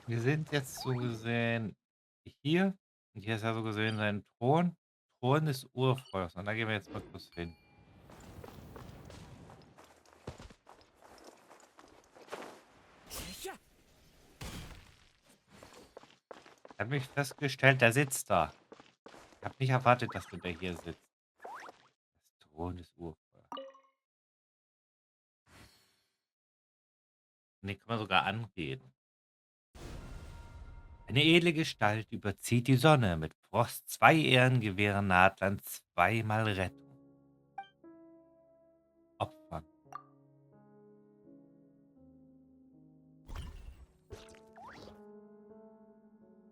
Wir sind jetzt so gesehen hier. Und hier ist ja so gesehen sein Thron. Thron des Urfeuers. Und da gehen wir jetzt mal kurz hin. Ich habe mich festgestellt, der sitzt da. Ich habe nicht erwartet, dass der hier sitzt. Das Thron des Urfeuers. Und den können wir sogar anreden. Eine edle Gestalt überzieht die Sonne mit Frost. Zwei Ehren gewähren Natlan zweimal Rettung. Opfern.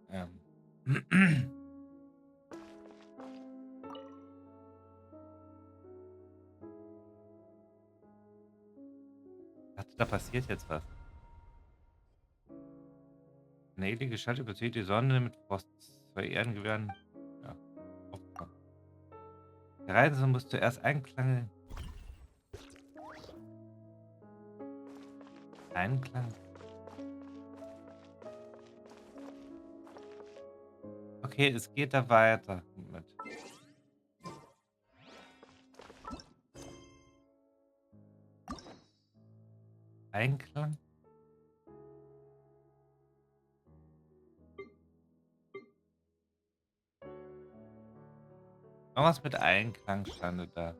Ähm. Ich dachte, da passiert jetzt was. Eine edle Gestalt überzieht die Sonne mit Frost. Zwei Ehren gewähren. Ja, Opfern. Der Reisende muss zuerst Einklang. Okay, es geht da weiter mit Einklang. Irgendwas mit Einklang stand da.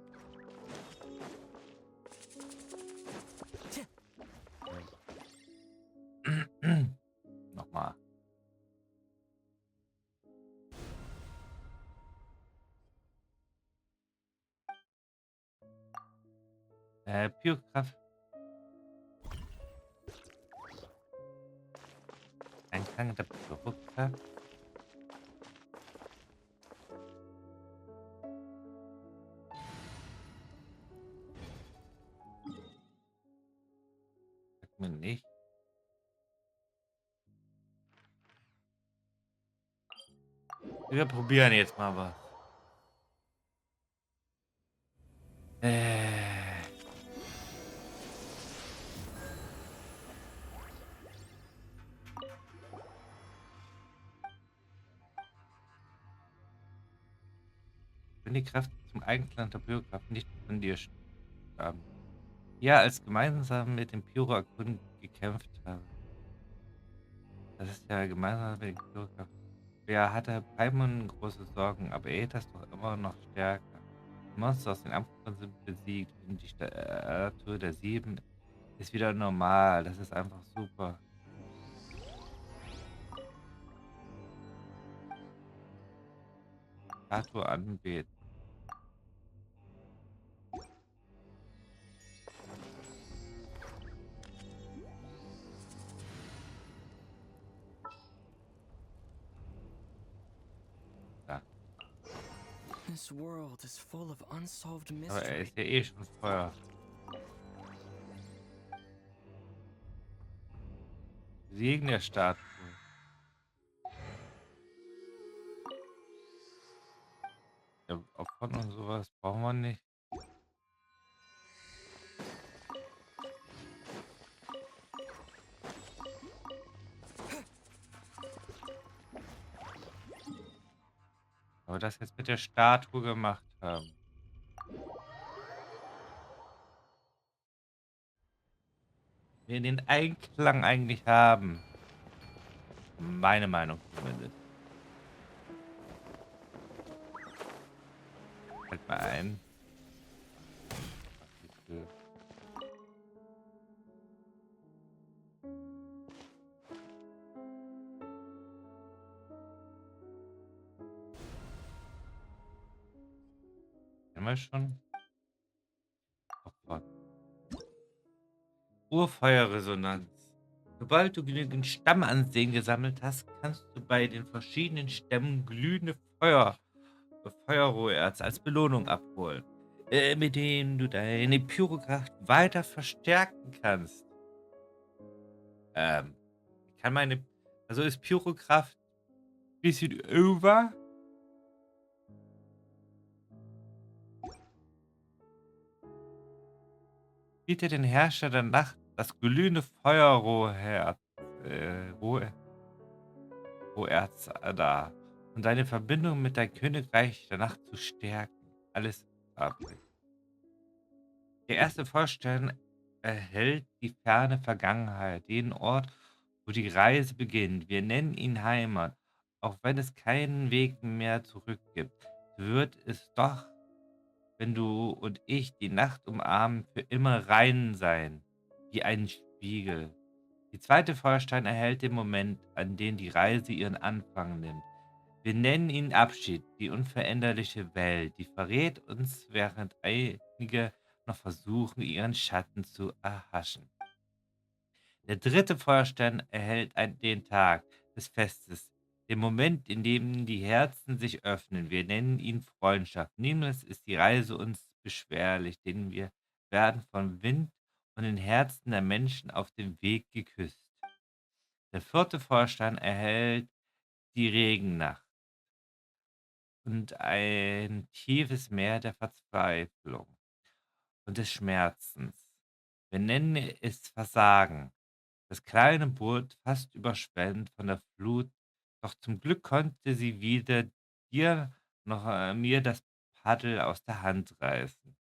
Nochmal. Biokraft. Einklang der Biokraft. Sagt mir nicht. Wir probieren jetzt mal was. Äh, wenn die Kraft zum Einklang der Biokraft nicht von dir stammt. Ja, als gemeinsam mit dem Pyro-Erkunden gekämpft habe. Das ist ja gemeinsam mit dem Pyro-Kraft. Wer hatte Paimon große Sorgen, aber Aether ist doch immer noch stärker. Die Monster aus den Abgründen sind besiegt und die Statue der Sieben ist wieder normal. Das ist einfach super. Statue anbeten. Ja. This world is full of unsolved Aber er mystery. ist ja eh schon Feuer. Segen der Statue. Ja, Opfern und sowas brauchen wir nicht. Aber das jetzt mit der Statue gemacht haben. Wir den Einklang eigentlich haben. Meine Meinung zumindest. Fällt mir ein. Artikel. Kennen wir schon? Opfern. Urfeuerresonanz. Sobald du genügend Stammansehen gesammelt hast, kannst du bei den verschiedenen Stämmen glühende Feuerroherz als Belohnung abholen, mit denen du deine Pyrokraft weiter verstärken kannst. Ähm, ich kann meine, also ist Pyrokraft ein bisschen over? Bietet den Herrscher der Nacht das glühende Feuerroherz. Rohe. o Erzada, und deine Verbindung mit deinem Königreich der Nacht zu stärken. Alles fabrik. Der erste Vorstern erhält die ferne Vergangenheit, den Ort, wo die Reise beginnt. Wir nennen ihn Heimat. Auch wenn es keinen Weg mehr zurück gibt, wird es doch, wenn du und ich die Nacht umarmen, für immer rein sein, wie ein Spiegel. Die zweite Feuerstein erhält den Moment, an dem die Reise ihren Anfang nimmt. Wir nennen ihn Abschied, die unveränderliche Welt, die verrät uns, während einige noch versuchen, ihren Schatten zu erhaschen. Der dritte Feuerstein erhält den Tag des Festes, den Moment, in dem die Herzen sich öffnen. Wir nennen ihn Freundschaft. Niemals ist die Reise uns beschwerlich, denn wir werden vom Wind und den Herzen der Menschen auf dem Weg geküsst. Der vierte Feuerstein erhält die Regennacht und ein tiefes Meer der Verzweiflung und des Schmerzens. Wir nennen es Versagen. Das kleine Boot, fast überschwemmt von der Flut, doch zum Glück konnte sie weder dir noch mir das Paddel aus der Hand reißen.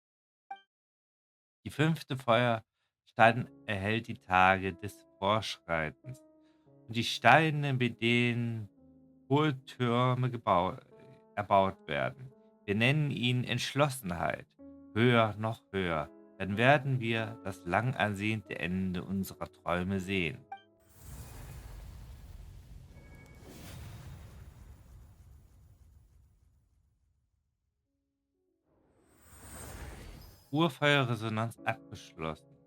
Die fünfte Feuerstein erhält die Tage des Vorschreitens und die Steine, mit denen hohe Türme erbaut werden. Wir nennen ihn Entschlossenheit. Höher, noch höher. Dann werden wir das lang ersehnte Ende unserer Träume sehen. Urfeuerresonanz abgeschlossen.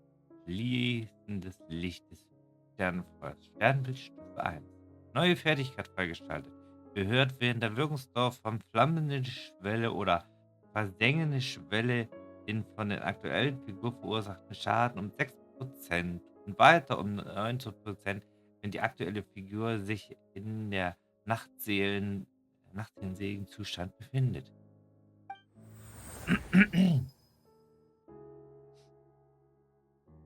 Fließendes Licht des Sternenfeuers. Sternbild Stufe 1. Neue Fertigkeit freigeschaltet. Gehört während der Wirkungsdauer von flammende Schwelle oder versengende Schwelle den von der aktuellen Figur verursachten Schaden um 6% und weiter um 19%, wenn die aktuelle Figur sich in der nachtseelen Zustand befindet.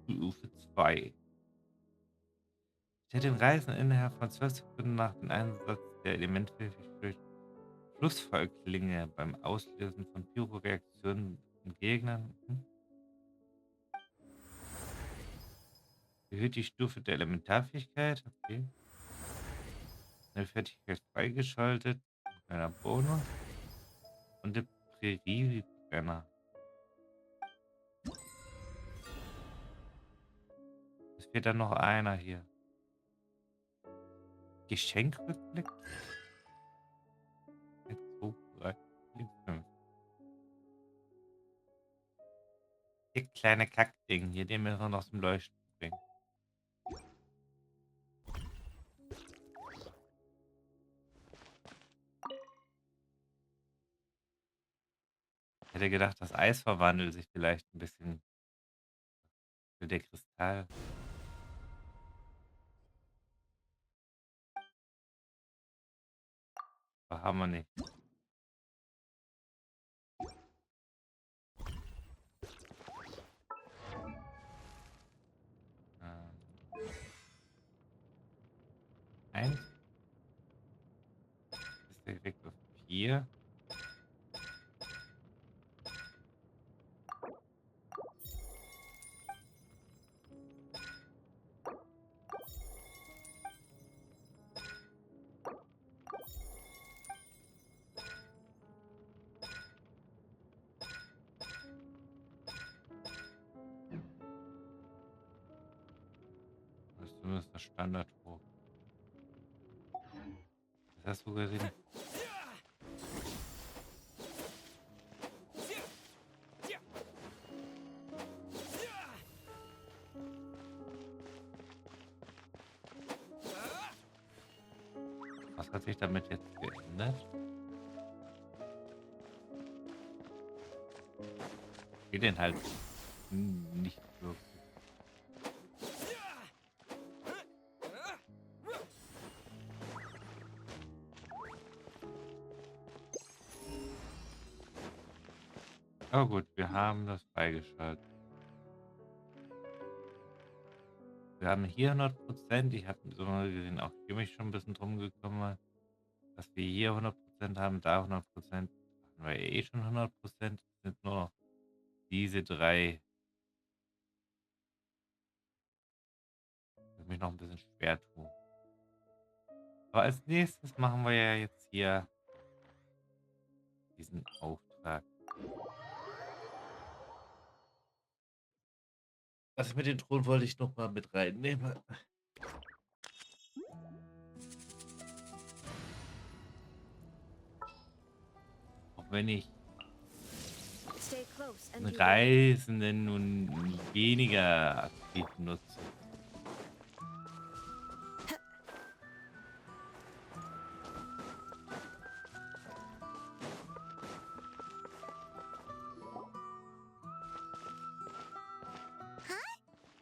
Stufe 2. Stellt den Reisenden innerhalb von 12 Sekunden nach dem Einsatz der Elemente Schlussfallklinge beim Auslösen von Pyroreaktionen und Gegnern. Erhöht die Stufe der Elementarfähigkeit. Okay. Eine Fertigkeit freigeschaltet. Kleiner Bonus. Und der Präriebrenner. Es fehlt dann noch einer hier. Geschenkrückblick. 1, 2, 3, 4, 5. Der kleine Kackding hier, den wir noch aus dem Leuchten bringen. Ich hätte gedacht, das Eis verwandelt sich vielleicht ein bisschen für der Kristall. Aber haben wir nicht. Eins ist direkt auf 4. Das ist zumindest das Standard hoch. Das hast du gesehen. Was hat sich damit jetzt geändert? Geht denn halt nicht wirklich. Aber gut, wir haben das freigeschaltet. Wir haben hier 100%. Ich habe so mal gesehen, auch hier mich schon ein bisschen drum gekümmert. dass wir hier 100% haben, da 100%, haben wir eh schon 100%, sind nur noch diese 3, die mich noch ein bisschen schwer tun. Aber als nächstes machen wir ja jetzt hier diesen Auftrag. Also mit den Thron wollte ich noch mal mit reinnehmen. Auch wenn ich Stay close and den be wary. Reisenden nun weniger aktiv nutze. Huh?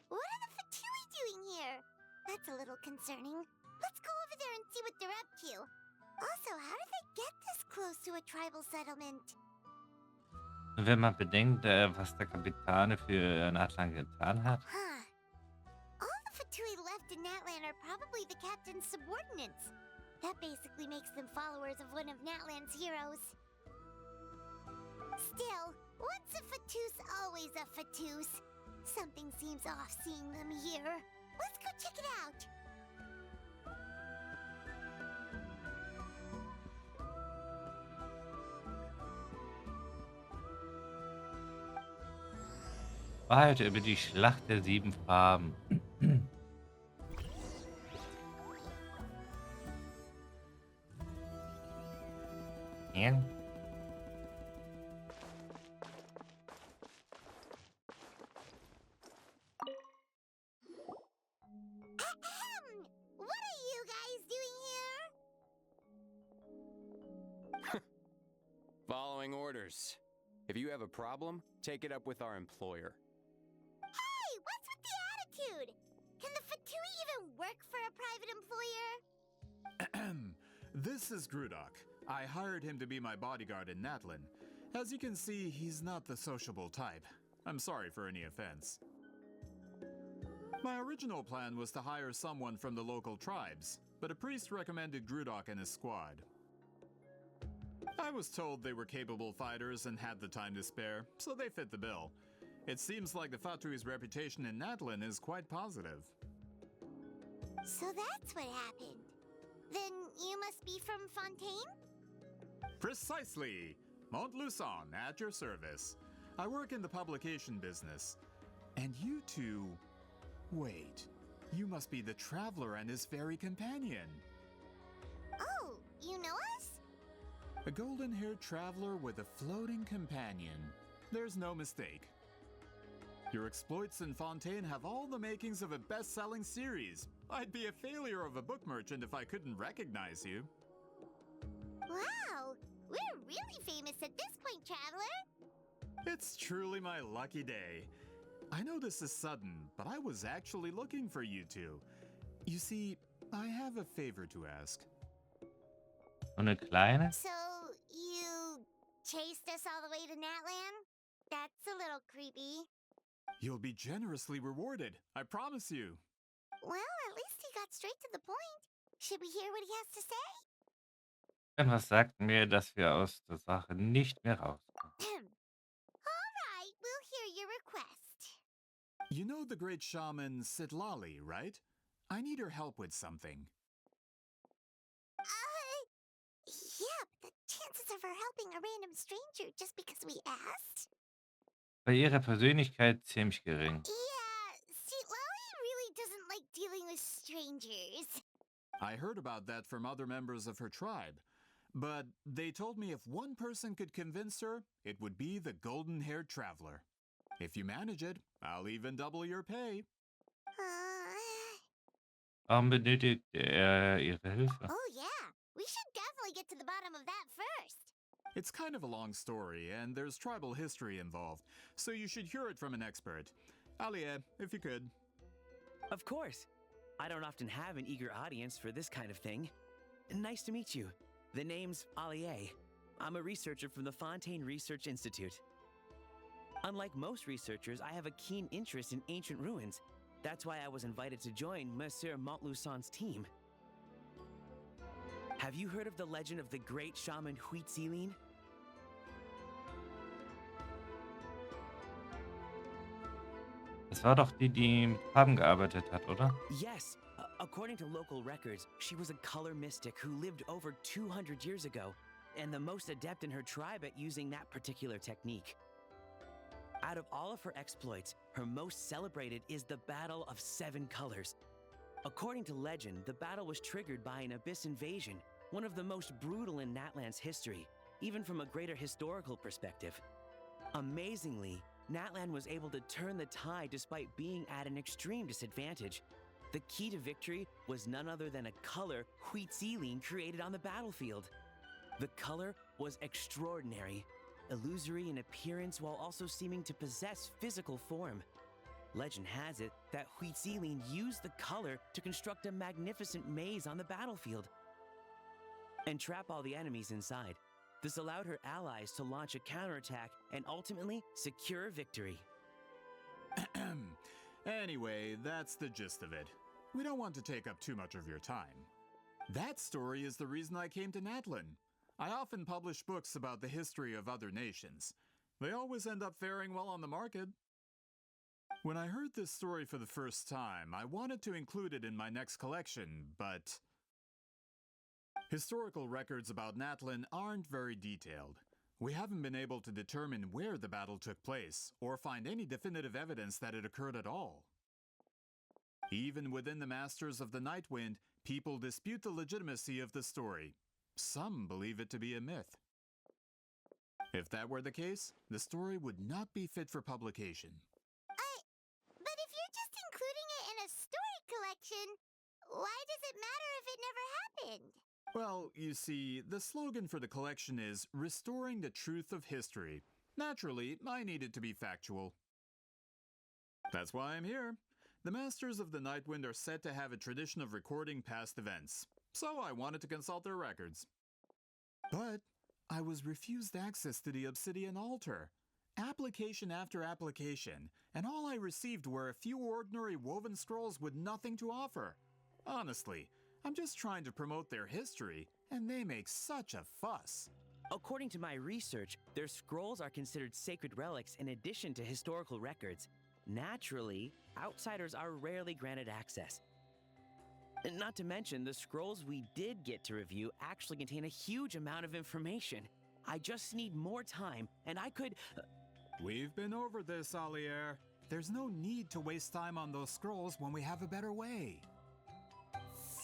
What are the Fatui doing here? That's a little concerning. Let's go over there and see what they're up to. Also, how did they get this close to a tribal settlement? Und wenn man bedenkt, was der Kapitän für Natlan getan hat, Huh. All the Fatui left in Natlan are probably the captain's subordinates. That basically makes them followers of one of Natlan's heroes. Still, once a Fatus, always a Fatus. Something seems off seeing them here. Let's go check it out. Wahrheit über die Schlacht der 7 Farben. Ja. What are you guys doing here? Following orders. If you have a problem, take it up with our employer. Hey, what's with the attitude? Can the Fatui even work for a private employer? This is Grudok. I hired him to be my bodyguard in Natlan. As you can see, he's not the sociable type. I'm sorry for any offense. My original plan was to hire someone from the local tribes, but a priest recommended Grudok and his squad. I was told they were capable fighters and had the time to spare, so they fit the bill. It seems like the Fatui's reputation in Natlan is quite positive. So that's what happened. Then you must be from Fontaine? Precisely! Montluçon, at your service. I work in the publication business. And you two... Wait, you must be the traveler and his fairy companion. Oh, you know us? A golden-haired traveler with a floating companion. There's no mistake. Your exploits in Fontaine have all the makings of a best-selling series. I'd be a failure of a book merchant if I couldn't recognize you. Wow, we're really famous at this point, traveler. It's truly my lucky day. I know this is sudden, but I was actually looking for you two. You see, I have a favor to ask. So eine kleine? So, you chased us all the way to Natlan? That's a little creepy. You'll be generously rewarded, I promise you. Well, at least he got straight to the point. Should we hear what he has to say? Irgendwas sagt mir, dass wir aus der Sache nicht mehr rauskommen. All right, we'll hear your request. You know the great shaman Sitlali, right? I need her help with something. Yeah, but the chances of her helping a random stranger just because we asked? Bei ihrer Persönlichkeit ziemlich gering. Yeah, see, Lolly really doesn't like dealing with strangers. I heard about that from other members of her tribe. But they told me if one person could convince her, it would be the golden-haired traveler. If you manage it, I'll even double your pay. Warum benötigt er ihre Hilfe? Oh yeah, we should definitely get to the bottom of that first. It's kind of a long story, and there's tribal history involved, so you should hear it from an expert. Alie, if you could. Of course. I don't often have an eager audience for this kind of thing. Nice to meet you. The name's Alie. I'm a researcher from the Fontaine Research Institute. Unlike most researchers, I have a keen interest in ancient ruins. That's why I was invited to join Monsieur Montluçon's team. Have you heard of the legend of the great shaman Huitzilin? Das war doch die, die mit Farben gearbeitet hat, oder? Yes. According to local records, she was a color mystic who lived over 200 years ago, and the most adept in her tribe at using that particular technique. Out of all of her exploits, her most celebrated is the Battle of Seven Colors. According to legend, the battle was triggered by an abyss invasion, one of the most brutal in Natlan's history, even from a greater historical perspective. Amazingly, Natlan was able to turn the tide despite being at an extreme disadvantage. The key to victory was none other than a color Huitzilin created on the battlefield. The color was extraordinary, illusory in appearance while also seeming to possess physical form. Legend has it that Huitzilin used the color to construct a magnificent maze on the battlefield and trap all the enemies inside. This allowed her allies to launch a counterattack and ultimately secure victory. Anyway, that's the gist of it. We don't want to take up too much of your time. That story is the reason I came to Natlan. I often publish books about the history of other nations. They always end up faring well on the market. When I heard this story for the first time, I wanted to include it in my next collection, but historical records about Natlan aren't very detailed. We haven't been able to determine where the battle took place, or find any definitive evidence that it occurred at all. Even within the Masters of the Nightwind, people dispute the legitimacy of the story. Some believe it to be a myth. If that were the case, the story would not be fit for publication. But if you're just including it in a story collection, why does it matter if it never happened? Well, you see, the slogan for the collection is Restoring the Truth of History. Naturally, I needed to be factual. That's why I'm here. The Masters of the Nightwind are said to have a tradition of recording past events, so I wanted to consult their records. But I was refused access to the Obsidian Altar. Application after application, and all I received were a few ordinary woven scrolls with nothing to offer. Honestly, I'm just trying to promote their history, and they make such a fuss. According to my research, their scrolls are considered sacred relics in addition to historical records. Naturally, outsiders are rarely granted access. Not to mention, the scrolls we did get to review actually contain a huge amount of information. I just need more time, and I could... We've been over this, Alier. There's no need to waste time on those scrolls when we have a better way.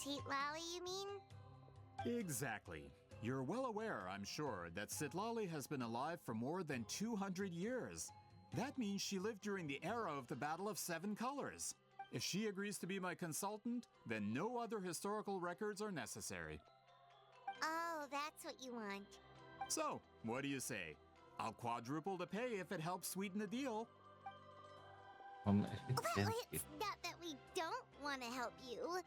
Sitlali, you mean? Exactly. You're well aware, I'm sure, that Sitlali has been alive for more than 200 years. That means she lived during the era of the Battle of Seven Colors. If she agrees to be my consultant, then no other historical records are necessary. Oh, that's what you want. So, what do you say? I'll quadruple the pay if it helps sweeten the deal. Um, Well, it's not that we don't want to help you.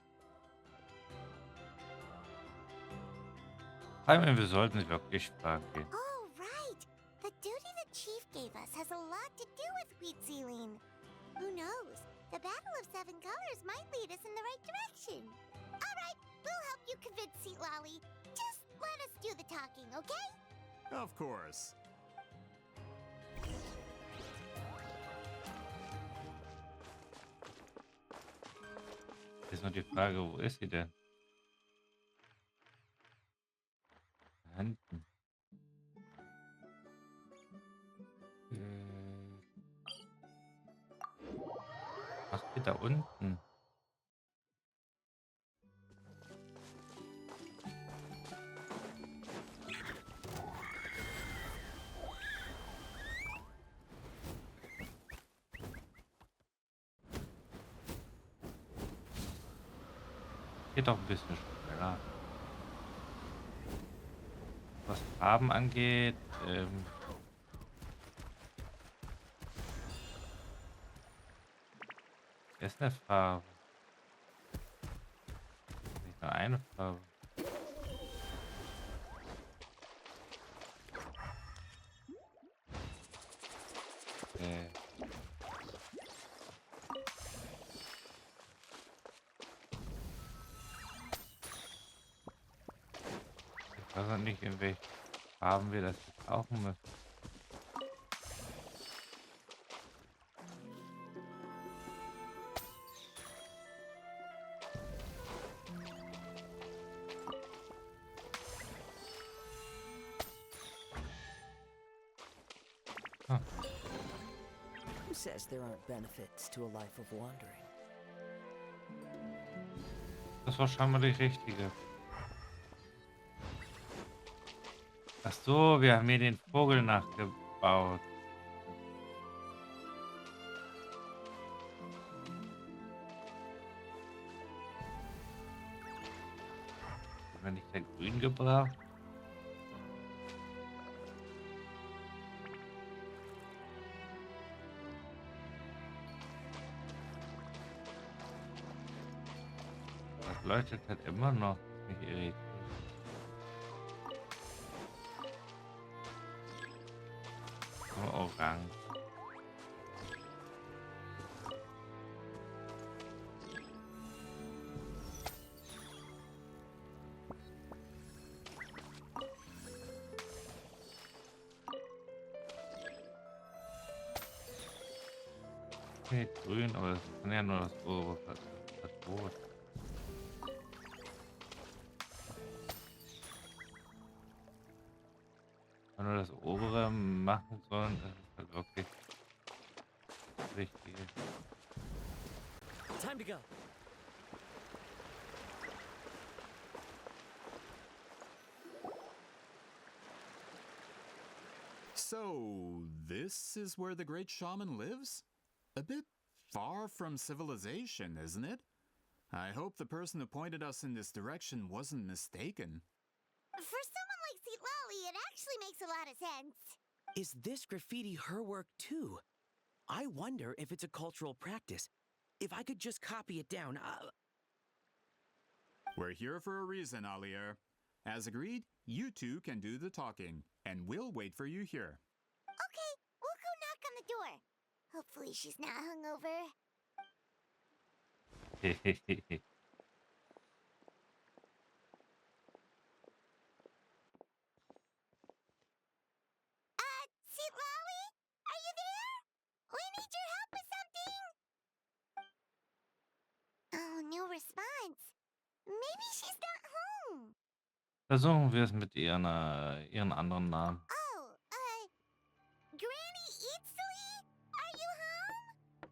Wir sollten sie wirklich fragen gehen. Oh, right. The duty the chief gave us has a lot to do with Huitzilin. Who knows? The Battle of Seven Colors might lead us in the right direction. All right, we'll help you convince Sitlali. Just let us do the talking, okay? Of course. Ist nur die Frage, wo ist sie denn? Da hinten. Ach, hier da unten. Geht doch ein bisschen schneller. Was Farben angeht, ist eine Farbe. Nicht nur eine Farbe. Okay. weiß auch nicht, in welchen Farben wir das jetzt kaufen müssen. Ah, Who says there aren't benefits to a life of wandering? das war scheinbar die richtige. Ach so, wir haben hier den Vogel nachgebaut. Haben wir nicht der Grün gebracht? Das leuchtet halt immer noch. Mich irritiert. So orange. Okay, grün, aber das kann ja nur das obere das Rot. Wenn wir das obere machen sollen, das ist halt wirklich das Richtige. Time to go. So, this is where the great shaman lives? A bit far from civilization, isn't it? I hope the person who pointed us in this direction wasn't mistaken. For someone like Seat Lolly, it actually makes a lot of sense. Is this graffiti her work too? I wonder if it's a cultural practice. If I could just copy it down, We're here for a reason, Alier. As agreed, you two can do the talking, and we'll wait for you here. Okay, we'll go knock on the door. Hopefully she's not hungover. Seat Lolly? Are you there? We need your help with something. Oh, no response. Maybe she's not home. Versuchen wir es mit ihren anderen Namen. Oh, Granny Eatsley? Are you home?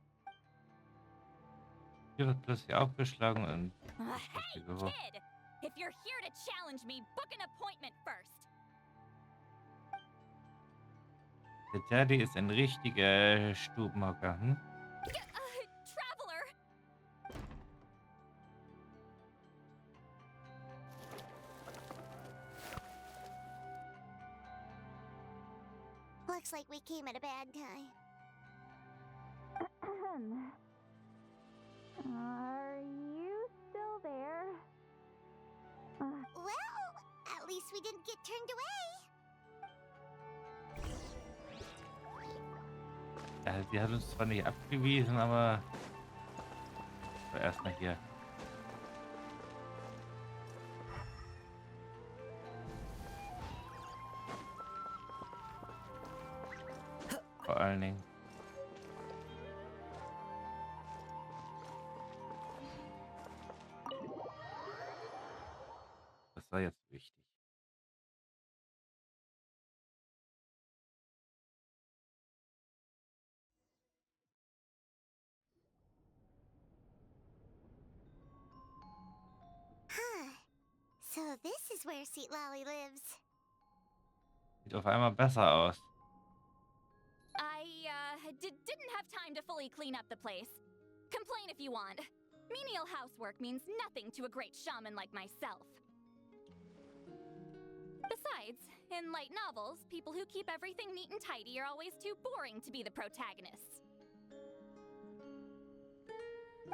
Hier wird plötzlich aufgeschlagen und Hey, kid! If you're here to challenge me, book an appointment first. der Daddy ist ein richtiger Stubenhocker. Hm? Traveler! Looks like we came at a bad time. Are you still there? Well, at least we didn't get turned away. Ja, sie hat uns zwar nicht abgewiesen, aber erstmal hier. Vor allen Dingen. Das war jetzt wichtig. Huh. So this is where Seat Lolly lives. Sieht auf einmal besser aus. I didn't have time to fully clean up the place. Complain if you want. Menial housework means nothing to a great shaman like myself. Besides, in light novels, people who keep everything neat and tidy are always too boring to be the protagonists.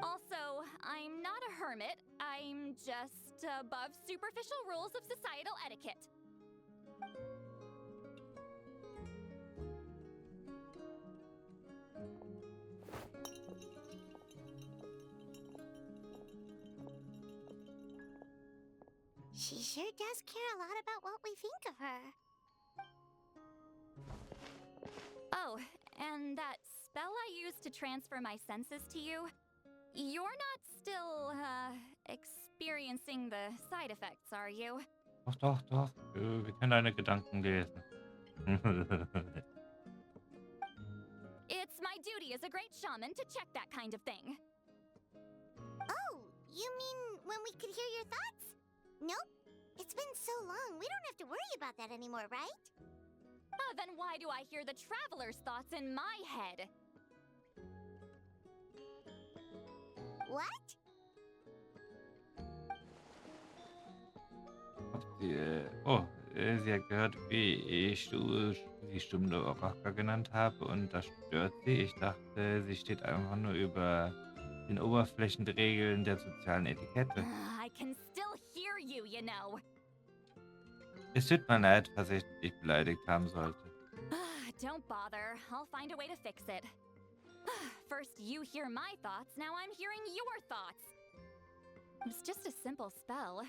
Also, I'm not a hermit. I'm just above superficial rules of societal etiquette. She sure does care a lot about what we we think of her. Oh, and that spell I used to transfer my senses to you, you're not still, experiencing the side effects, are you? Doch, doch, doch. Wir können deine Gedanken lesen. It's my duty as a great shaman to check that kind of thing. Oh, you mean when we could hear your thoughts? Nope. It's been so long, we don't have to worry about that anymore, right? Then why do I hear the traveler's thoughts in my head? What? Sie hat gehört, wie ich die Stimme Oraka genannt habe und das stört sie. Ich dachte, sie steht einfach nur über den Oberflächenregeln der sozialen Etikette. I can still hear you, you know. Es tut mir leid, falls ich dich beleidigt haben sollte. Don't bother. I'll find a way to fix it. First you hear my thoughts, now I'm hearing your thoughts. It's just a simple spell.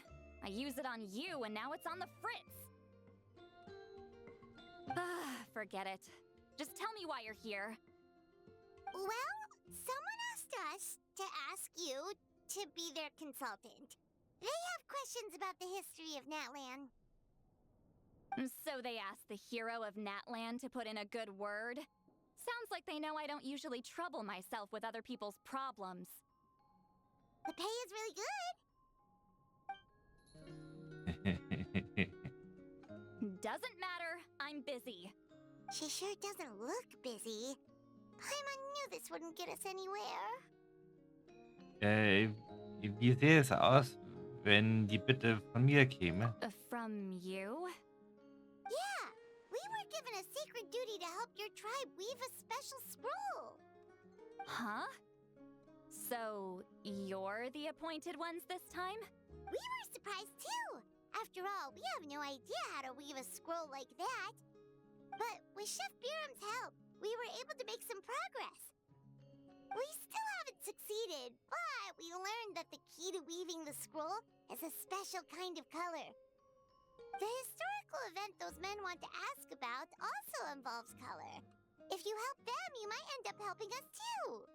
I use it on you and now it's on the fritz. Forget it. Just tell me why you're here. Well, someone asked us to ask you to be their consultant. They have questions about the history of Natlan. So they asked the hero of Natlan to put in a good word? Sounds like they know I don't usually trouble myself with other people's problems. The pay is really good. Doesn't matter. I'm busy. She sure doesn't look busy. Paimon knew this wouldn't get us anywhere. Wie sähe es aus, wenn die Bitte von mir käme? From you? Yeah, we were given a sacred duty to help your tribe weave a special scroll. Huh? So, you're the appointed ones this time? We were surprised too. After all, we have no idea how to weave a scroll like that. But with Chef Biram's help, we were able to make some progress. We still haven't succeeded, but we learned that the key to weaving the scroll is a special kind of color. The historical event those men want to ask about also involves color. If you help them, you might end up helping us too.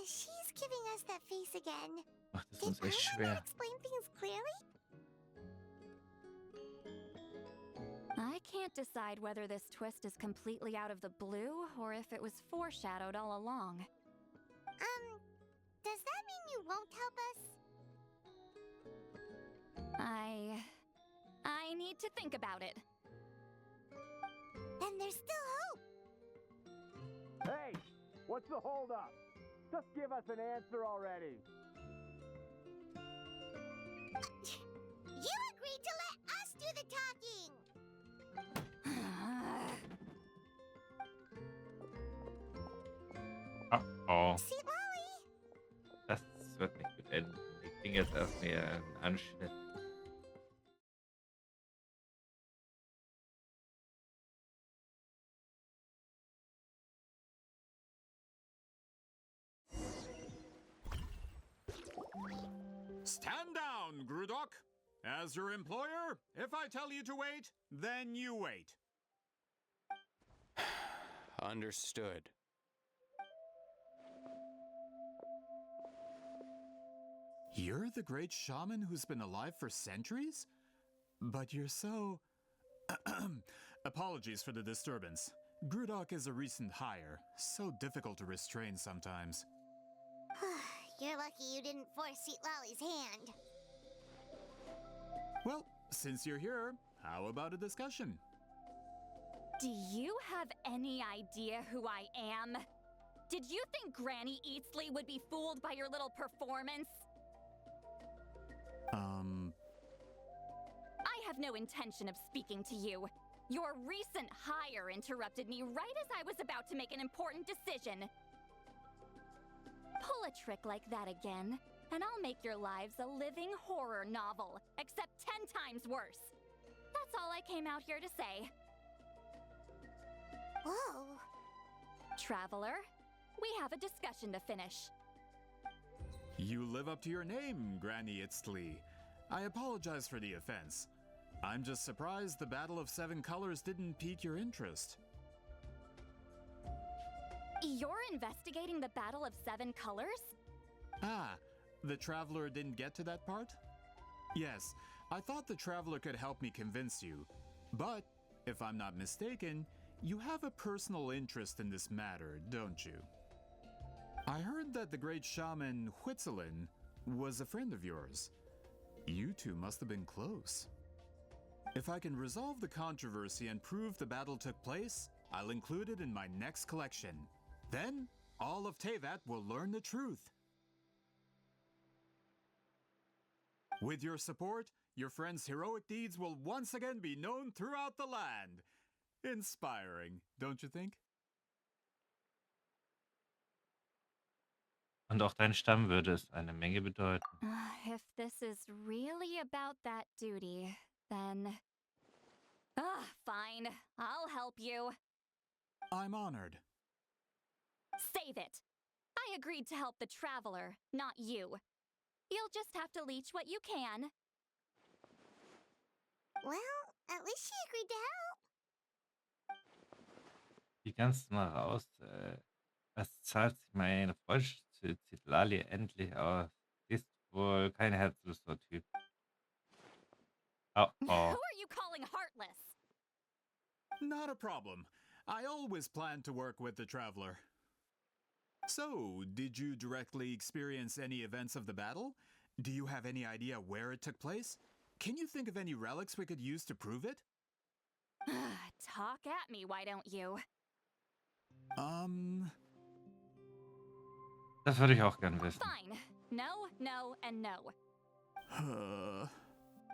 She's giving us that face again. Macht es Did uns echt Paimon schwer. not explain things clearly? I can't decide whether this twist is completely out of the blue or if it was foreshadowed all along. Does that mean you won't help us? I need to think about it. Then there's still hope. Hey, what's the holdup? Just give us an answer already. You agreed to let us do the talking. Oh, See, Lolly? das wird nicht gut enden. Ich kriege jetzt erst mehr einen Anschnitt. Stand down, Grudok. As your employer, if I tell you to wait, then you wait. Understood. You're the great shaman who's been alive for centuries? But you're so... Apologies for the disturbance. Grudok is a recent hire, so difficult to restrain sometimes. You're lucky you didn't force Sweet Lolly's hand. Well, since you're here, how about a discussion? Do you have any idea who I am? Did you think Granny Eatsley would be fooled by your little performance? I have no intention of speaking to you. Your recent hire interrupted me right as I was about to make an important decision. Pull a trick like that again, and I'll make your lives a living horror novel, except 10 times worse. That's all I came out here to say. Whoa. Traveler, we have a discussion to finish. You live up to your name, Granny Itztli. I apologize for the offense. I'm just surprised the Battle of Seven Colors didn't pique your interest. You're investigating the Battle of Seven Colors? Ah, the Traveler didn't get to that part? Yes, I thought the Traveler could help me convince you. But, if I'm not mistaken, you have a personal interest in this matter, don't you? I heard that the great shaman Huitzilin was a friend of yours. You two must have been close. If I can resolve the controversy and prove the battle took place, I'll include it in my next collection. Then, all of Teyvat will learn the truth. With your support, your friend's heroic deeds will once again be known throughout the land. Inspiring, don't you think? Und auch dein Stamm würde es eine Menge bedeuten. If this is really about that duty, then... fine. I'll help you. I'm honored. Save it. I agreed to help the Traveler, not you. You'll just have to leech what you can. Well, at least she agreed to help. Wie kannst du mal raus? Was zahlt sich meine Freundschaft zu Zitlali endlich aus? Ist wohl kein herzloser Typ. Oh, Who oh. are you calling heartless? Not a problem. I always plan to work with the Traveler. So, did you directly experience any events of the battle? Do you have any idea where it took place? Can you think of any relics we could use to prove it? Talk at me, why don't you? Das würde ich auch gern wissen. Fine. No, no, and no.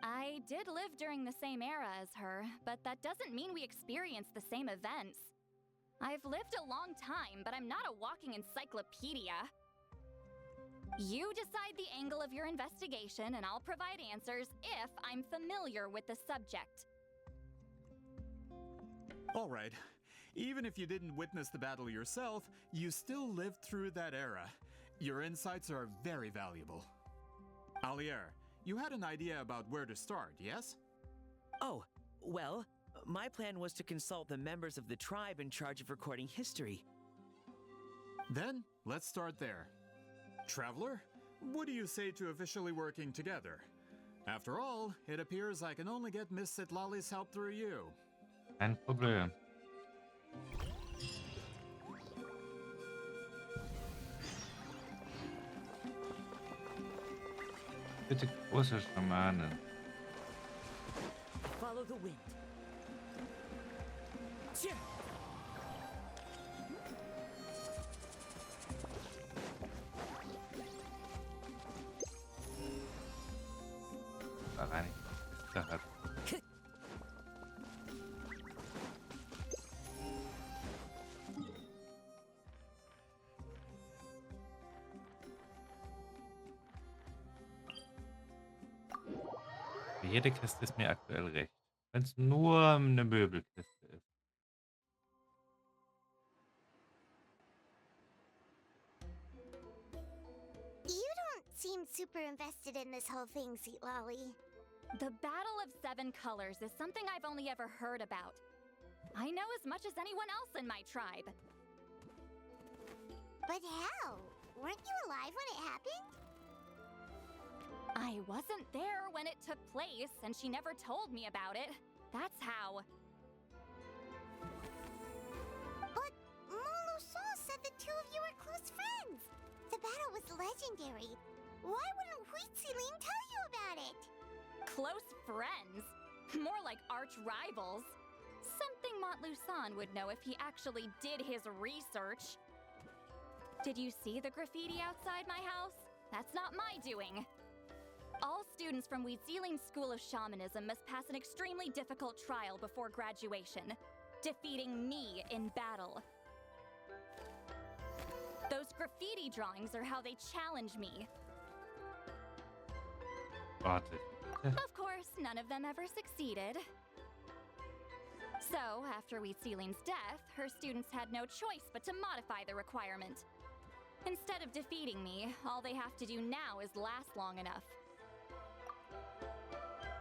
I did live during the same era as her, but that doesn't mean we experienced the same events. I've lived a long time, but I'm not a walking encyclopedia. You decide the angle of your investigation, and I'll provide answers if I'm familiar with the subject. All right. Even if you didn't witness the battle yourself, you still lived through that era. Your insights are very valuable. Alier, you had an idea about where to start, yes? Oh, well, my plan was to consult the members of the tribe in charge of recording history. Then, let's start there. Traveler, what do you say to officially working together? After all, it appears I can only get Miss Zitlali's help through you. Kein Problem. Bitte große Schamanen. Follow the wind. Da rein. Da hat. Jede Kiste ist mir aktuell recht. Wenn es nur eine Möbelkiste ist. You don't seem super invested in this whole thing, Zitlali. The Battle of Seven Colors is something I've only ever heard about. I know as much as anyone else in my tribe. But how? Weren't you alive when it happened? I wasn't there when it took place, and she never told me about it. That's how. But Molusa said the two of you were close friends. The battle was legendary. Why wouldn't Huitzilin tell you about it? Close friends? More like arch rivals. Something Montluçon would know if he actually did his research. Did you see the graffiti outside my house? That's not my doing. All students from Huitziline's School of Shamanism must pass an extremely difficult trial before graduation, defeating me in battle. Those graffiti drawings are how they challenge me. Warte. Of course, none of them ever succeeded. So, after Huitziline's death, her students had no choice but to modify the requirement. Instead of defeating me, all they have to do now is last long enough.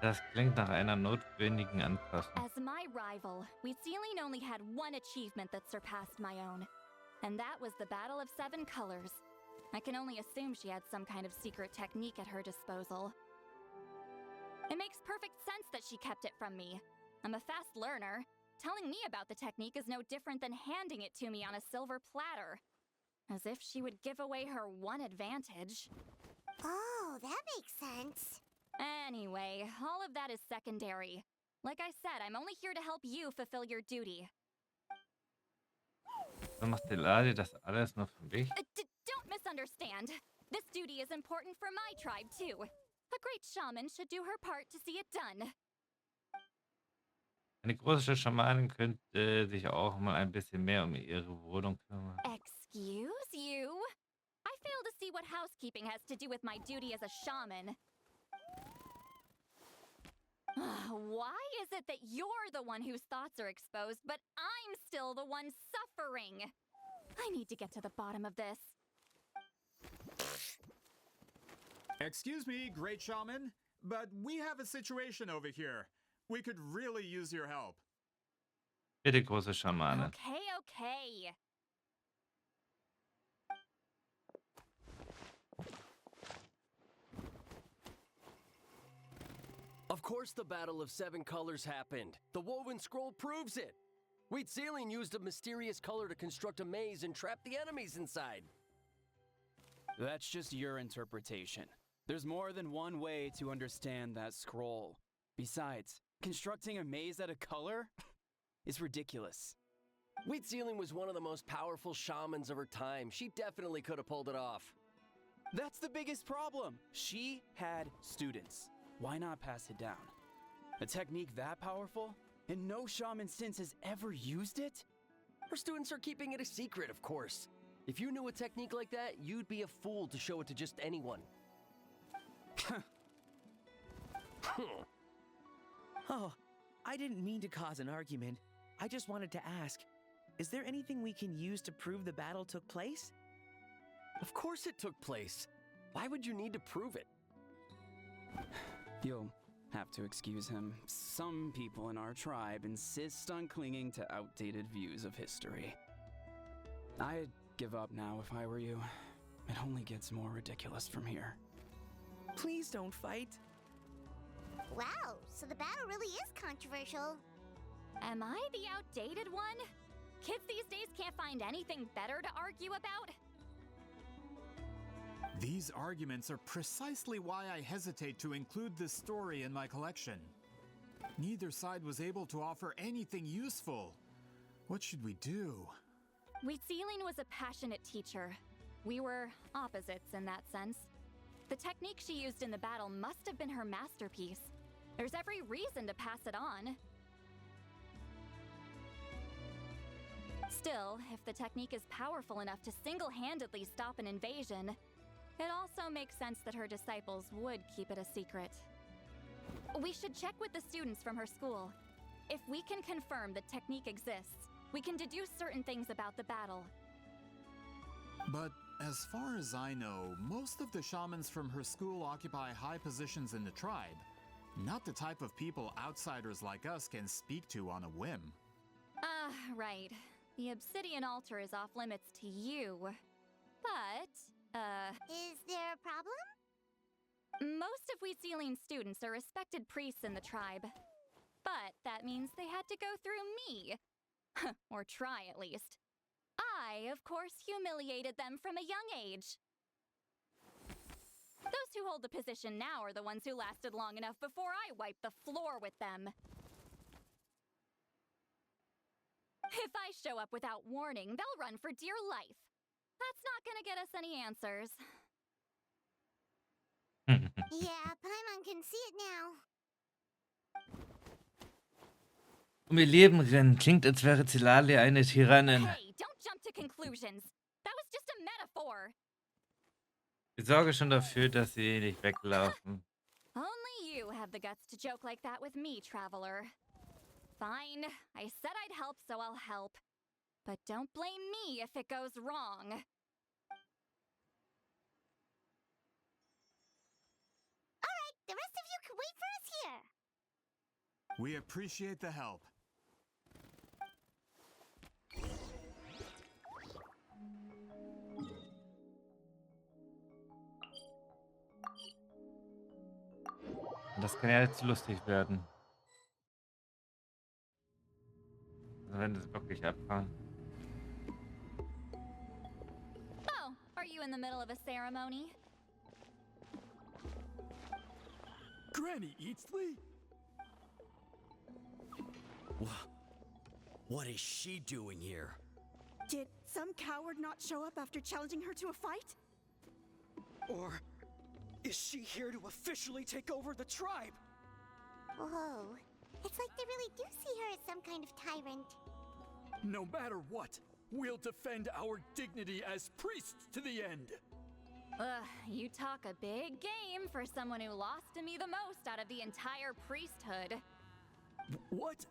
Das klingt nach einer notwendigen Anpassung. As my rival, Wheatsealing only had one achievement that surpassed my own. And that was the Battle of Seven Colors. I can only assume she had some kind of secret technique at her disposal. It makes perfect sense that she kept it from me. I'm a fast learner. Telling me about the technique is no different than handing it to me on a silver platter. As if she would give away her one advantage. Oh, that makes sense. Anyway, all of that is secondary. Like I said, I'm only here to help you fulfill your duty. So macht Elade das alles nur für mich? Don't misunderstand. This duty is important for my tribe, too. A great shaman should do her part to see it done. Eine große Schamanin könnte sich auch mal ein bisschen mehr um ihre Wohnung kümmern. Excuse you? I fail to see what housekeeping has to do with my duty as a shaman. Why is it that you're the one whose thoughts are exposed, but I'm still the one suffering? I need to get to the bottom of this. Excuse me, great shaman, but we have a situation over here. We could really use your help. Bitte, große Schamane. Okay. Of course the Battle of Seven Colors happened. The woven scroll proves it. Wheatsealing used a mysterious color to construct a maze and trap the enemies inside. That's just your interpretation. There's more than one way to understand that scroll. Besides, constructing a maze out of color is ridiculous. Wheatsealing was one of the most powerful shamans of her time. She definitely could have pulled it off. That's the biggest problem. She had students. Why not pass it down? A technique that powerful? And no shaman since has ever used it? Her students are keeping it a secret, of course. If you knew a technique like that, you'd be a fool to show it to just anyone. Oh, I didn't mean to cause an argument. I just wanted to ask, is there anything we can use to prove the battle took place? Of course it took place. Why would you need to prove it? You'll have to excuse him. Some people in our tribe insist on clinging to outdated views of history. I'd give up now if I were you. It only gets more ridiculous from here. Please don't fight. Wow, so the battle really is controversial. Am I the outdated one? Kids these days can't find anything better to argue about? These arguments are precisely why I hesitate to include this story in my collection. Neither side was able to offer anything useful. What should we do? Wheatsealing was a passionate teacher. We were opposites in that sense. The technique she used in the battle must have been her masterpiece. There's every reason to pass it on. Still, if the technique is powerful enough to single-handedly stop an invasion, it also makes sense that her disciples would keep it a secret. We should check with the students from her school. If we can confirm the technique exists, we can deduce certain things about the battle. But as far as I know, most of the shamans from her school occupy high positions in the tribe. Not the type of people outsiders like us can speak to on a whim. Right. The obsidian altar is off limits to you. But, Is there a problem? most of Wheatsealing's students are respected priests in the tribe. But that means they had to go through me. Or try, at least. I, of course, humiliated them from a young age. Those who hold the position now are the ones who lasted long enough before I wiped the floor with them. If I show up without warning, they'll run for dear life. That's not gonna get us any answers. Yeah, Paimon can see it now. Um ihr Leben rennen. Klingt, als wäre Zelale eine Tyrannin. Hey, don't jump to conclusions. That was just a metaphor. Ich sorge schon dafür, dass sie nicht weglaufen. Only you have the guts to joke like that with me, traveler. Fine, I said I'd help, so I'll help. But don't blame me if it goes wrong. Wait for us here. We appreciate the help. Das kann ja jetzt lustig werden. Also wenn sie wirklich abfahren. Oh, are you in the middle of a ceremony? Granny Eatsley? What is she doing here? Did some coward not show up after challenging her to a fight? Or is she here to officially take over the tribe? Whoa. It's like they really do see her as some kind of tyrant. No matter what, we'll defend our dignity as priests to the end. Ugh, you talk a big game for someone who lost to me the most out of the entire priesthood. What?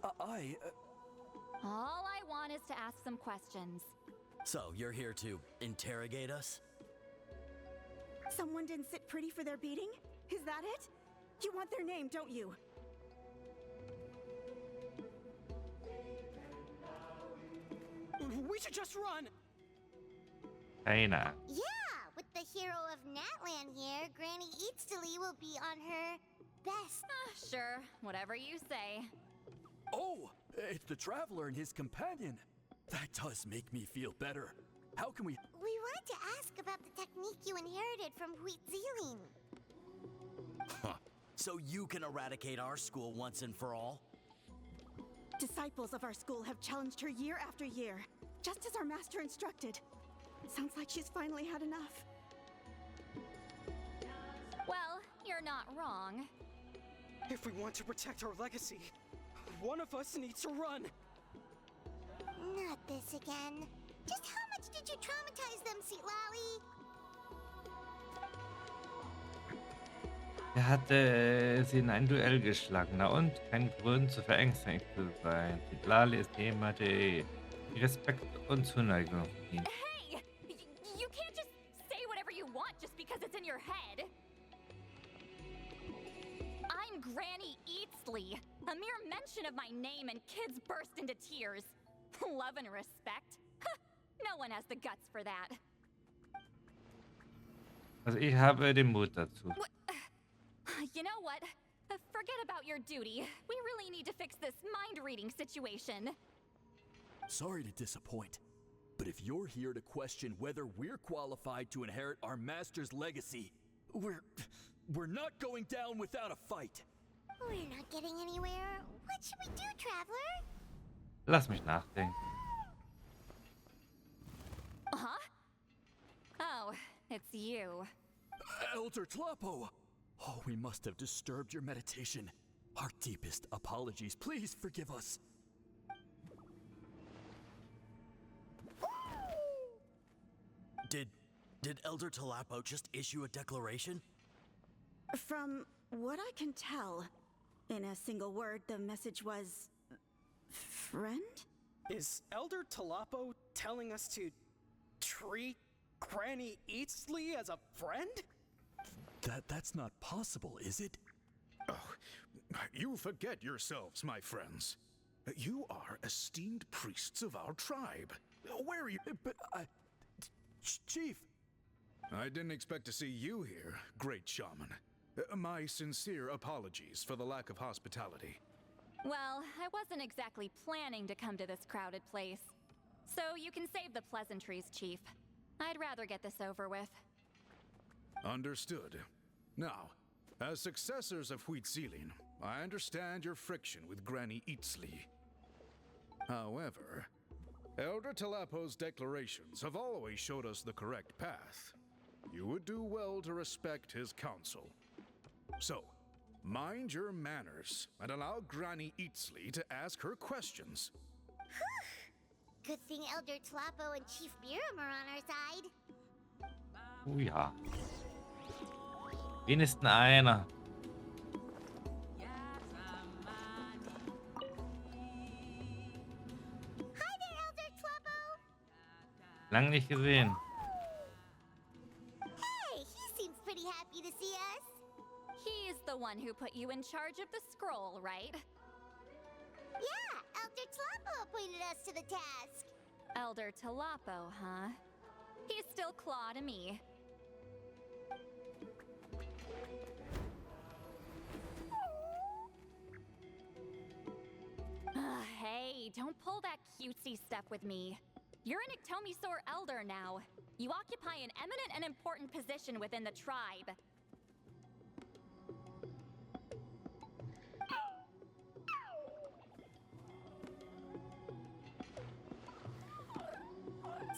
All I want is to ask some questions. So, you're here to interrogate us? Someone didn't sit pretty for their beating? Is that it? You want their name, don't you? We should just run! Eine. Yeah, with the hero of Natlan here, Granny Eatsley will be on her best. Sure, whatever you say. Oh, it's the traveler and his companion. That does make me feel better. How can we... We wanted to ask about the technique you inherited from Huitziling. Huh. So you can eradicate our school once and for all? Disciples of our school have challenged her year after year, just as our master instructed. Sounds like she's finally had enough. Well, you're not wrong. If we want to protect our legacy, one of us needs to run. Not this again. Just how much did you traumatize them, Sitlali? Er hatte sie in ein Duell geschlagen. Na und? Kein Grund zu verängstigt zu sein. Lali ist jemand, der Respekt und Zuneigung verdient. Hey! You can't just say whatever you want just because it's in your head. I'm Granny Eatsley. A mere mention of my name and kids burst into tears. Love and respect? No one has the guts for that. Also ich habe den Mut dazu. You know what? Forget about your duty. We really need to fix this mind-reading situation. Sorry to disappoint, but if you're here to question whether we're qualified to inherit our master's legacy, we're not going down without a fight. We're not getting anywhere. What should we do, Traveler? Lass mich nachdenken. Huh? Oh, it's you. Elder Tlapo! Oh, we must have disturbed your meditation. Our deepest apologies. Please forgive us. Did Elder Tlapo just issue a declaration? From what I can tell, in a single word, the message was... friend? Is Elder Tlapo telling us to treat Granny Eatsley as a friend? That's not possible, is it? Oh, you forget yourselves, my friends. You are esteemed priests of our tribe. Where are you? But Chief! I didn't expect to see you here, great shaman. My sincere apologies for the lack of hospitality. Well, I wasn't exactly planning to come to this crowded place. So you can save the pleasantries, Chief. I'd rather get this over with. Understood. Now, as successors of Huitziling, I understand your friction with Granny Eatsley. However, Elder Tlapo's declarations have always showed us the correct path. You would do well to respect his counsel. So, mind your manners and allow Granny Eatsley to ask her questions. Good thing Elder Tlapo and Chief Biram are on our side. Oh ja. Wenigstens einer. Hi there, Elder Tlapo. Lang nicht gesehen. Hey, he seems pretty happy to see us. He you in charge of the scroll, right? Yeah, Elder Tlapo appointed us to the task. Elder Tlapo, huh? He's still Claw to me. Hey, don't pull that cutesy stuff with me. You're an Iktomisaur Elder now. You occupy an eminent and important position within the tribe.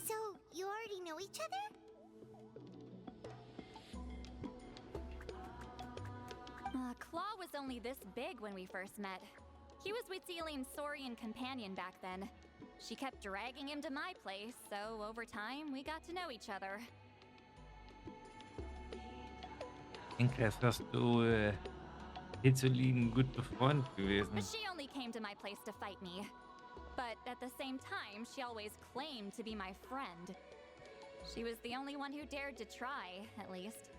So, you already know each other? Claw was only this big when we first met. He was Witzeline's Saurian companion back then. She kept dragging him to my place, so over time, we got to know each other. Ich denke, erst wärst du Hitzolin gut befreundet gewesen. But she only came to my place to fight me. But at the same time, she always claimed to be my friend. She was the only one who dared to try, at least.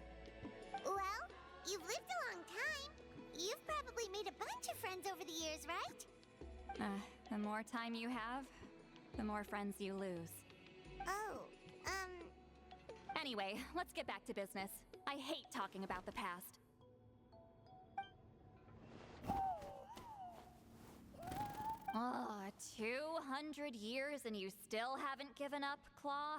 Well, you've lived a long time. You've probably made a bunch of friends over the years, right? The more time you have, the more friends you lose. Oh, Anyway, let's get back to business. I hate talking about the past. 200 years and you still haven't given up, Claw?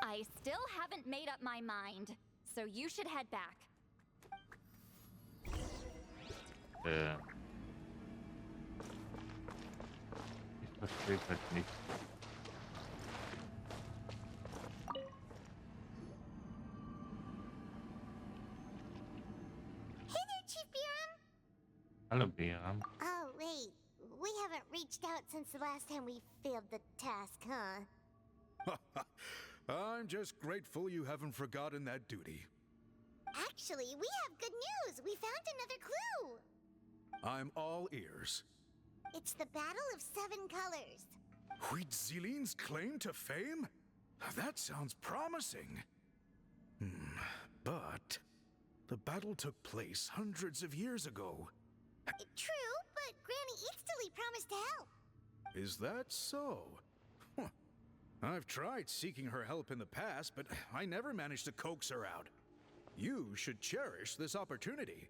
I still haven't made up my mind, so you should head back. Ich verstehe halt nicht. Hey there, Chief Biram. Hallo, Biram. Oh, wait. We haven't reached out since the last time we failed the task, huh? I'm just grateful you haven't forgotten that duty. Actually, we have good news. We found another clue. I'm all ears. It's the Battle of Seven Colors. Huitzilin's claim to fame? That sounds promising. But the battle took place hundreds of years ago. True, but Granny Eatstily promised to help. Is that so? Huh. I've tried seeking her help in the past, but I never managed to coax her out. You should cherish this opportunity.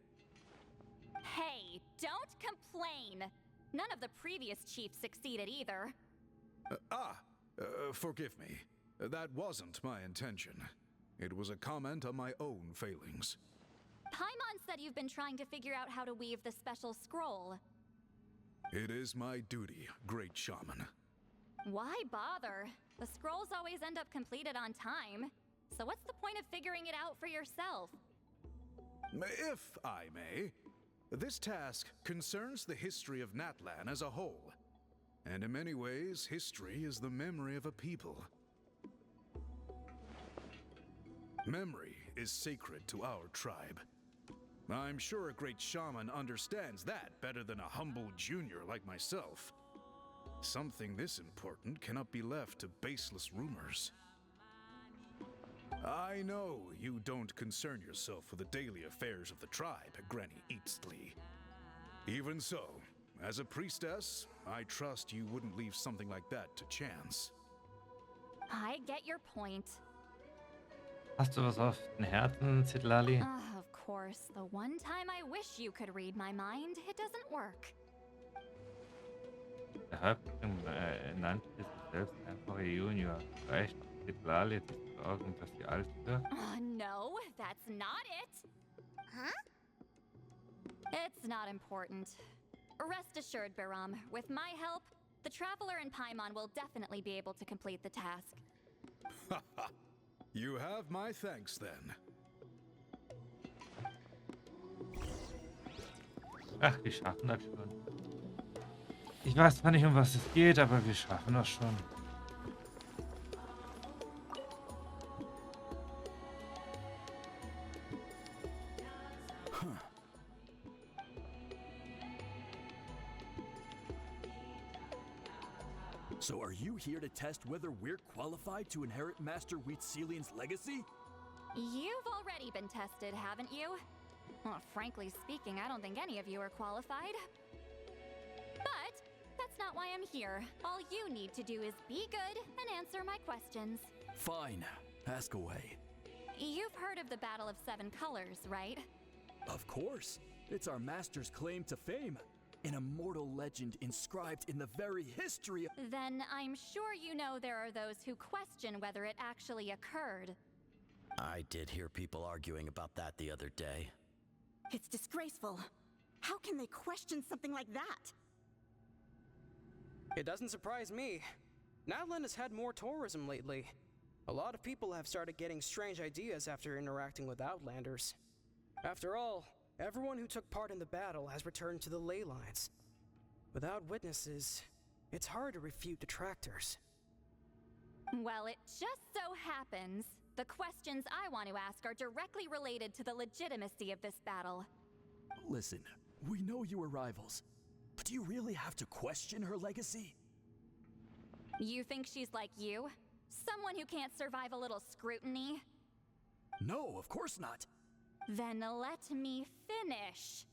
Hey, don't complain! None of the previous chiefs succeeded either. Forgive me. That wasn't my intention. It was a comment on my own failings. Paimon said you've been trying to figure out how to weave the special scroll. It is my duty, great shaman. Why bother? The scrolls always end up completed on time. So what's the point of figuring it out for yourself? If I may, this task concerns the history of Natlan as a whole. And in many ways, history is the memory of a people. Memory is sacred to our tribe. I'm sure a great shaman understands that better than a humble junior like myself. Something this important cannot be left to baseless rumors. I know you don't concern yourself with the daily affairs of the tribe, Granny Eatstily. Even so, as a priestess, I trust you wouldn't leave something like that to chance. I get your point. Hast du was auf den Herzen, Zitlali? Of course, the one time I wish you could read my mind, it doesn't work. Der Häuptling nannte sich selbst einfacher Junior. Reicht Zitlali zu sorgen, dass sie alt wird? No, that's not it. Huh? It's not important. Rest assured, Biram, with my help, the Traveler and Paimon will definitely be able to complete the task. You have my thanks then. Ach, wir schaffen das schon. Ich weiß zwar nicht, um was es geht, aber wir schaffen das schon. So are you here to test whether we're qualified to inherit Master Wheatzelian's legacy? You've already been tested, haven't you? Well, frankly speaking, I don't think any of you are qualified. But that's not why I'm here. All you need to do is be good and answer my questions. Fine. Ask away. You've heard of the Battle of Seven Colors, right? Of course. It's our master's claim to fame. An immortal legend inscribed in the very history of— Then I'm sure you know there are those who question whether it actually occurred. I did hear people arguing about that the other day. It's disgraceful. How can they question something like that? It doesn't surprise me. Natlan has had more tourism lately. A lot of people have started getting strange ideas after interacting with Outlanders. After all, everyone who took part in the battle has returned to the ley lines. Without witnesses, it's hard to refute detractors. Well, it just so happens the questions I want to ask are directly related to the legitimacy of this battle. Listen, we know you were rivals, but do you really have to question her legacy? You think she's like you? Someone who can't survive a little scrutiny? No, of course not. Then let me finish.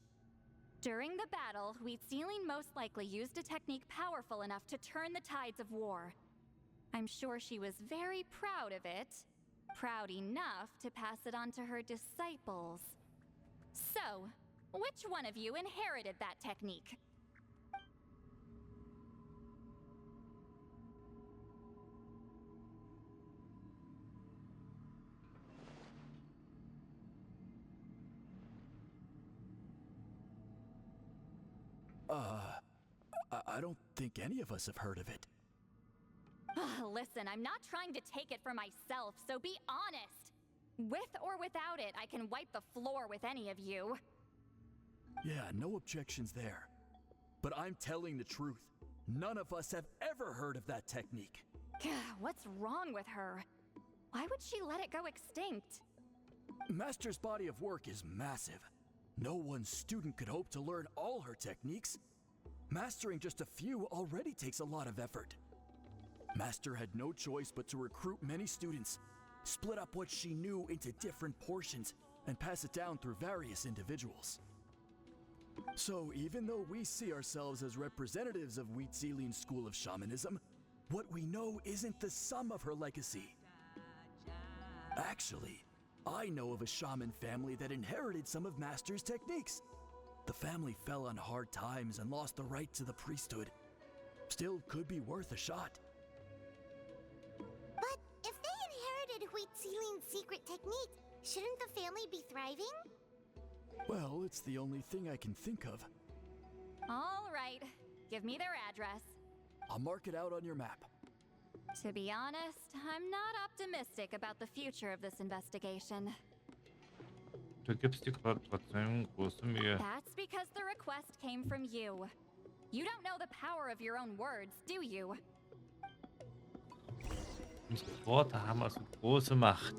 During the battle, Wheatsealing most likely used a technique powerful enough to turn the tides of war. I'm sure she was very proud of it. Proud enough to pass it on to her disciples. So, which one of you inherited that technique? I don't think any of us have heard of it. Listen, I'm not trying to take it for myself, so be honest. With or without it, I can wipe the floor with any of you. Yeah, no objections there. But I'm telling the truth. None of us have ever heard of that technique. What's wrong with her? Why would she let it go extinct? Master's body of work is massive. No one student could hope to learn all her techniques. Mastering just a few already takes a lot of effort. Master had no choice but to recruit many students, split up what she knew into different portions, and pass it down through various individuals. So even though we see ourselves as representatives of Wheatsealing's school of shamanism, what we know isn't the sum of her legacy. Actually, I know of a shaman family that inherited some of Master's techniques. The family fell on hard times and lost the right to the priesthood. Still could be worth a shot. But if they inherited Wheatsealing's secret technique, shouldn't the family be thriving? Well, it's the only thing I can think of. All right, give me their address. I'll mark it out on your map. To be honest, I'm not optimistic about the future of this investigation. Du gibst dir gerade trotzdem große Mühe. That's because the request came from you. You don't know the power of your own words, do you? Unsere Worte haben also große Macht.